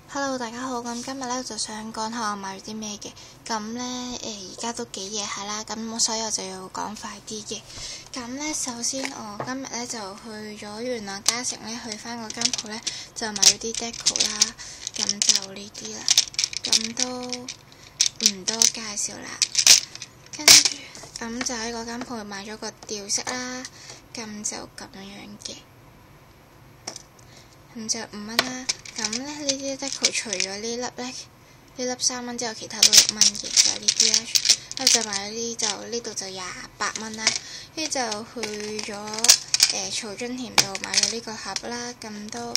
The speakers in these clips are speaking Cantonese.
Hello，大家好。咁今日咧就想講下我買咗啲咩嘅。咁咧而家都幾夜下啦，咁所以我就要講快啲嘅。咁咧首先我今日咧就去咗元朗嘉誠咧，去翻嗰間鋪咧就買咗啲 deco 啦。咁就呢啲啦，咁都唔多介紹啦。跟住咁就喺嗰間鋪買咗個吊飾啦，咁就咁樣嘅。咁就5蚊啦。咁咧呢啲 deco 除咗呢粒咧，呢粒3蚊之後，其他都6蚊嘅，就係呢啲啦。跟住就買咗呢，就呢度就28蚊啦。跟住就去咗曹津田度買咗呢個盒啦，咁都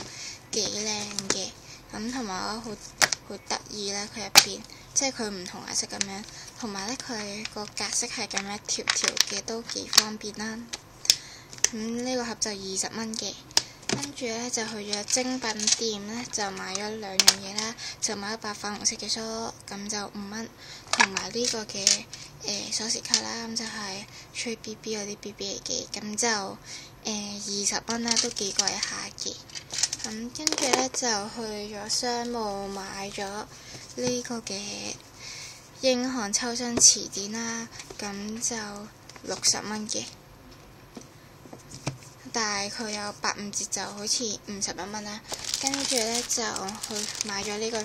幾靚嘅。咁同埋我覺得好得意啦，佢入邊即係佢唔同顏色咁樣，同埋咧佢個格式係咁樣一條條嘅，都幾方便啦。咁呢個盒就20蚊嘅。跟住咧就去咗精品店咧，就買咗2樣嘢啦，就買咗白粉紅色嘅梳，咁就5蚊，同埋呢個嘅鎖匙卡啦，咁就係吹 BB 嗰啲 BB 嚟嘅，咁就20蚊啦，都幾貴下嘅。咁跟住咧就去咗商務買咗呢個嘅英漢秋生詞典啦，咁就60蚊嘅。但係佢有85折，就好似51蚊啦。跟住咧就去買咗呢個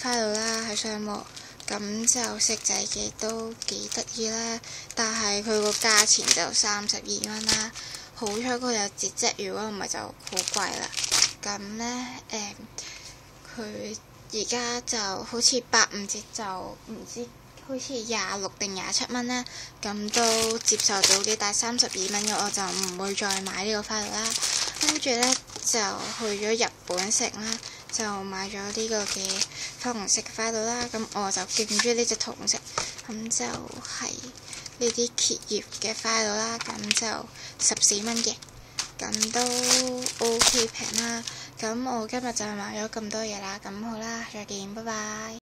花露啦，喺商務，咁就色仔嘅都幾得意啦。但係佢個價錢就32蚊啦。好彩佢有折啫，如果唔係就好貴啦。咁咧佢而家就好似85折，就唔知好似26定27蚊啦，咁都接受到嘅。但係32蚊嘅我就唔會再買呢個花露啦。跟住咧就去咗日本城啦，就買咗呢個嘅粉紅色花露啦。咁我就勁中意呢隻桃紅色，咁就係呢啲揭葉嘅花露啦。咁就14蚊嘅，咁都 OK 平啦。咁我今日就買咗咁多嘢啦。咁好啦，再見，拜拜。